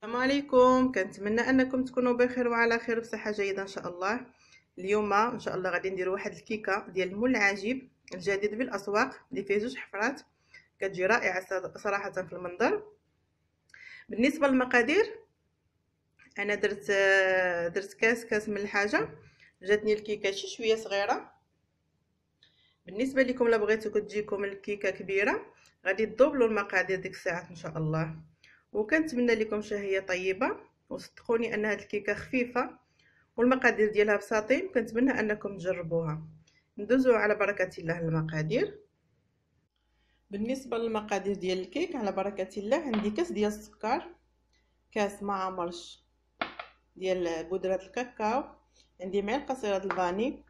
السلام عليكم. كنتمنى انكم تكونوا بخير وعلى خير بصحه جيده ان شاء الله. اليوم ان شاء الله غادي نديروا واحد الكيكه ديال المول العجيب الجديد بالاسواق اللي فيه جوج حفرات. كتجي رائعه صراحه في المنظر. بالنسبه للمقادير، انا درت كاس من الحاجه. جاتني الكيكه شي شويه صغيره. بالنسبه لكم لا بغيتو كتجيكم الكيكه كبيره غادي تدوبلوا المقادير ديك الساعات ان شاء الله. وكنتمنى لكم شهيه طيبه، وصدقوني ان هاد الكيكه خفيفه والمقادير ديالها بساطين. كنتمنى انكم تجربوها. ندوزو على بركه الله المقادير. بالنسبه للمقادير ديال الكيك على بركه الله، عندي كاس ديال السكر، كاس مع مرش ديال بودره الكاكاو، عندي معلقه صغيره الفاني،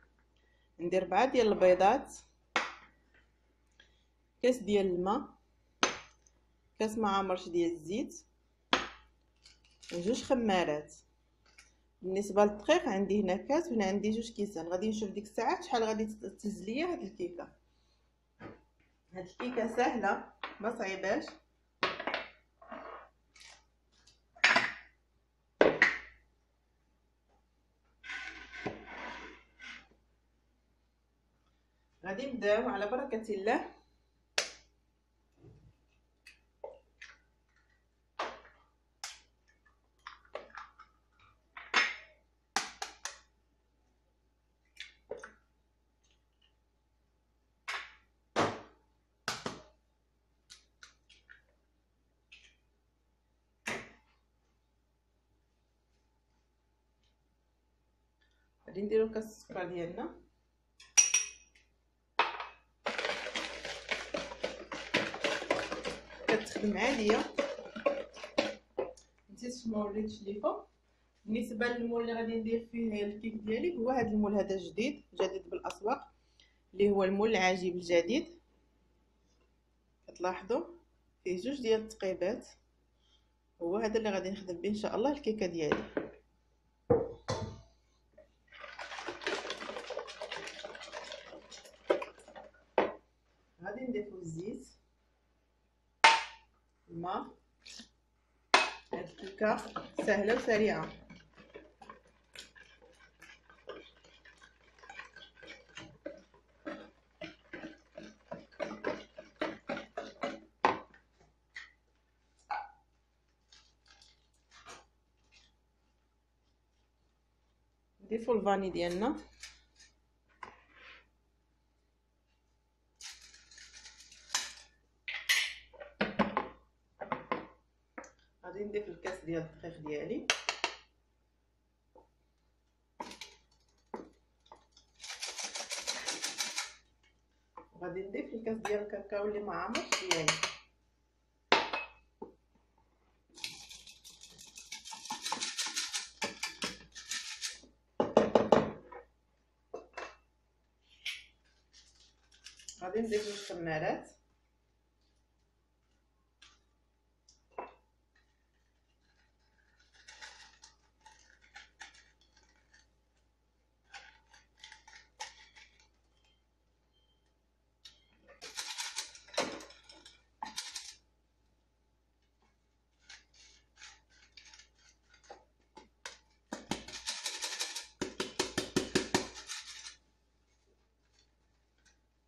عندي 4 ديال البيضات، كاس ديال الماء، كاس مع مرش ديال الزيت، وجوج خمارات. بالنسبه للدقيق عندي هنا كاس وهنا عندي جوج كيسان. غادي نشوف ديك الساعات شحال غادي تهز ليا هاد الكيكه. هاد الكيكه سهله ما صعيباش. غادي نبداو على بركه الله. غادي نديرو كاس السكر ديالنا، كتخدم عاديه. نسيت ما وريتش ليكم. بالنسبه للمول اللي غادي ندير فيه الكيك ديالي هو هذا المول، هذا جديد بالاسواق اللي هو المول العجيب الجديد. كتلاحظوا فيه جوج ديال التقيبات، هو هذا اللي غادي نخدم به ان شاء الله الكيكه ديالي. غادي نضيفو الزيت، الماء. هاد الكيكه سهله وسريعه. نضيفو الفاني ديالنا، غادي نضيف الكاس ديال الدقيق ديالي، غادي نضيف الكاس ديال الكاكاو اللي ما عمرش ديالي. غادي نضيف الخمارات،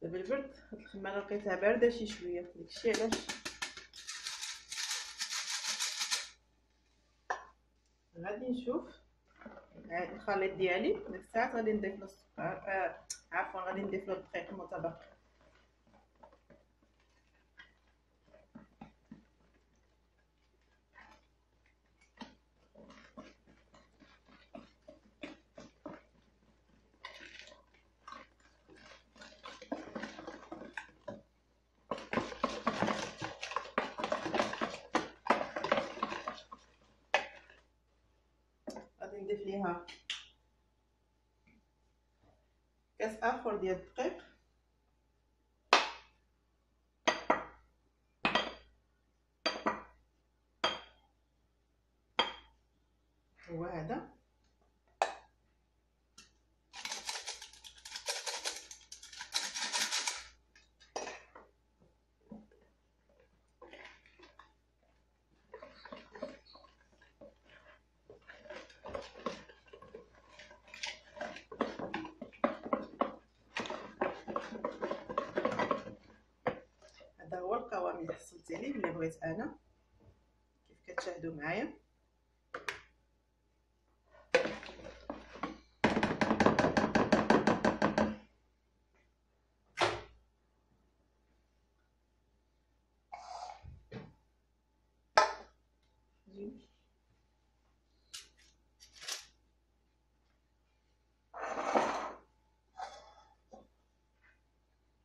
دابا البرد هاد الخماره لقيتها بارده شي شويه، داكشي علاش غادي نشوف الخليط ديالي. ديك الساعات غادي نضيف له السكر، عفوا غادي نضيف له الدقيق المتبقي. غادي نضيف ليها كاس اخر ديال الدقيق، هو هذا. اللي حصلت عليه اللي بغيت انا كيف كتشاهدوا معايا.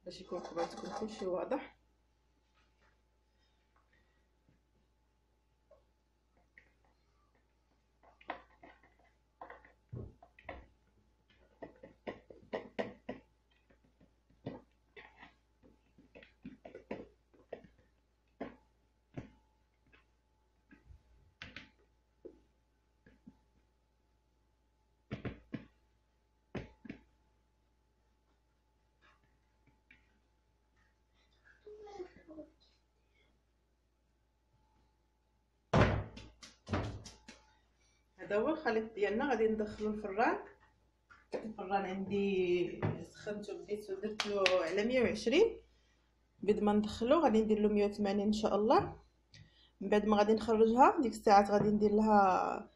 باش يكون قبالتكم كلشي واضح. هذا هو الخليط ديالنا. غادي ندخلو الفران. الفران عندي سخنته بديتو درتلو على 120. بعد ما ندخلو غادي ندير له 180 ان شاء الله. من بعد ما غادي نخرجها ديك الساعات غادي ندير لها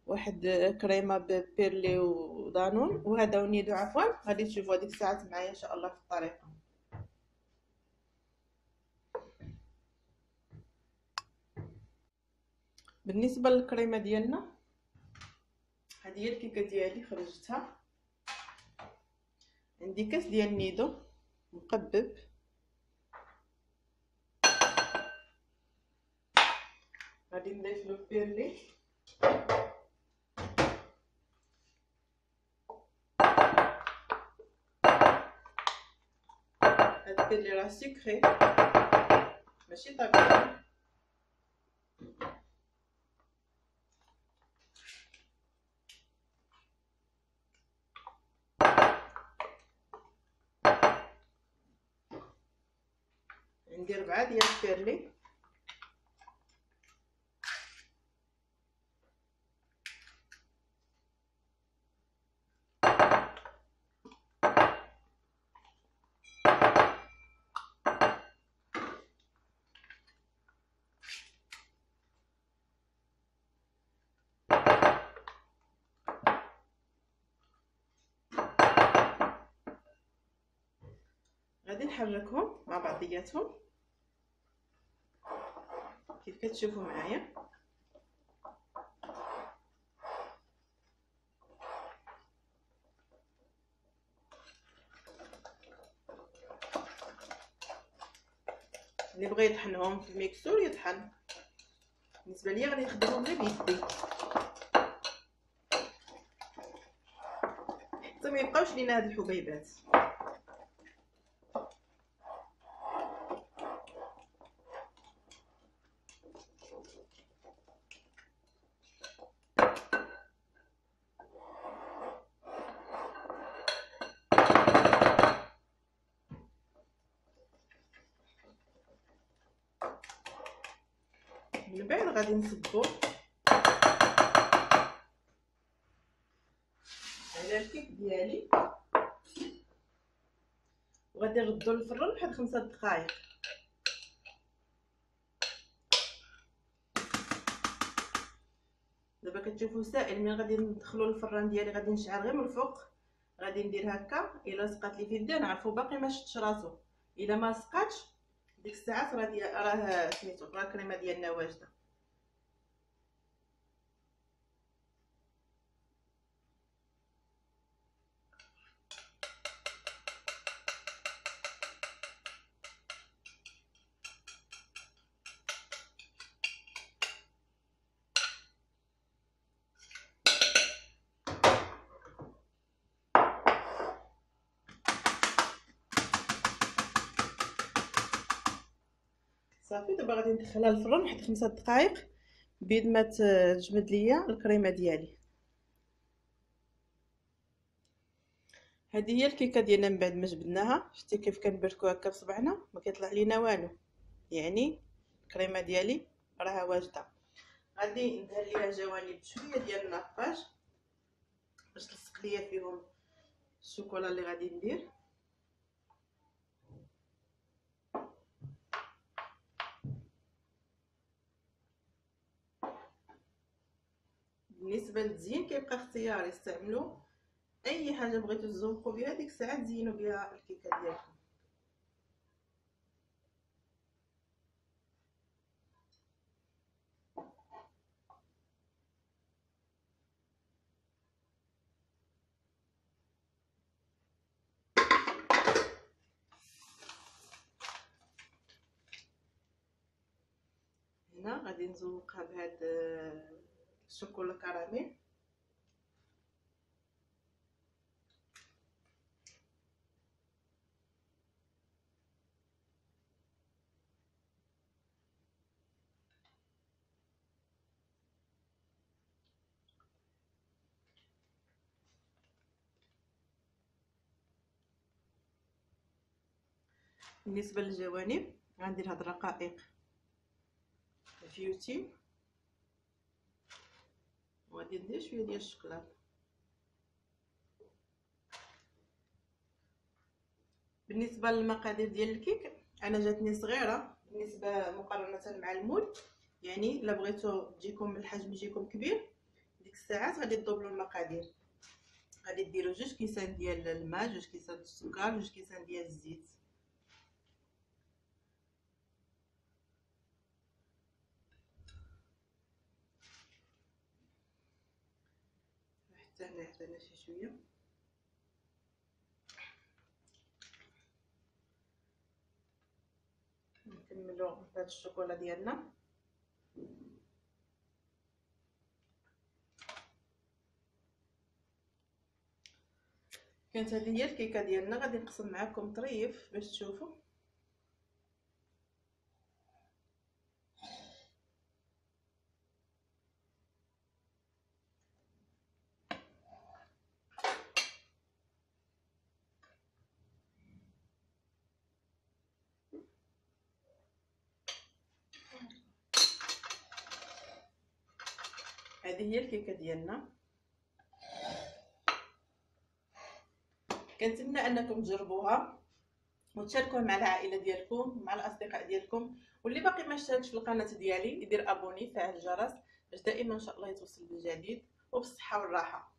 واحد كريمه ببيرلي ودانون وهذا ونيدو عفوا. غادي تشوفوا ديك الساعات معايا ان شاء الله في الطريقه. بالنسبه للكريمه ديالنا هذه هي الكيكه ديالي خرجتها. عندي كاس ديال النيدو مقبب، غادي نضيف له بيرلي، هاد البيرلي راه سكري ماشي طبيعي. عندي 4 ديال البيرلي. غادي نحركهم مع بعضياتهم كيف كتشوفوا معايا. اللي بغى يطحنهم في الميكسور يطحن. بالنسبه ليا غادي نخدمهم غير بيدي حتى ما يبقاوش لينا هاد الحبيبات. من بعد غادي نصبو على الكيك ديالي وغادي نردو للفران واحد 5 دقائق. دابا كتشوفوا سائل. من غادي ندخلو للفران ديالي غادي نشعل غير من الفوق، غادي ندير هكا. الا سقات لي في يدي نعرفو باقي ما شدش راسو. الا ما سقاتش ديك الساعات راه سميتو راه الكريمه ديالنا واجده. صافي دابا غادي ندخلها للفران واحد 5 دقائق بيد ما تجمد ليا الكريمه ديالي. هذه هي الكيكه ديالنا من بعد ما جبدناها. شتي كيف كنبركو هكا بصبعنا ما كيطلع لينا والو، يعني الكريمه ديالي راها واجده. غادي ندهن ليها جوانب بشويه ديال الناباج باش تلصق ليا فيهم الشوكولا اللي غادي ندير. بالنسبه للتزيين كيبقى اختياري، استعملوا اي حاجه بغيتو تزوقوا بها ديك الساعه تزينوا بها الكيكه ديالكم. هنا غادي نزوقها بهاد الشوكولا كراميل. بالنسبه للجوانب غندير هاد الرقائق الفيوتي، وغادي ندير شويه ديال الشكلاط. بالنسبه للمقادير ديال الكيك انا جاتني صغيره بالنسبه مقارنه مع المول، يعني الا بغيتو تجيكم الحجم يجيكم كبير ديك الساعات غادي تدوبلوا المقادير. غادي ديروا 2 كيسان ديال الماء، 2 كيسان ديال السكر، 2 كيسان ديال الزيت. حتى هنا عطينا شي شويه. نكملوا بهاد الشوكولا ديالنا. كانت هذه هي الكيكه ديالنا، غادي نقسم معكم طريف باش تشوفوا. هذه هي الكيكه ديالنا، كنتمنى انكم تجربوها وتشاركوها مع العائله ديالكم مع الاصدقاء ديالكم. واللي باقي ما اشتركش في القناه ديالي يدير ابوني فعل الجرس باش دائما ان شاء الله يتوصل بالجديد وبالصحه والراحه.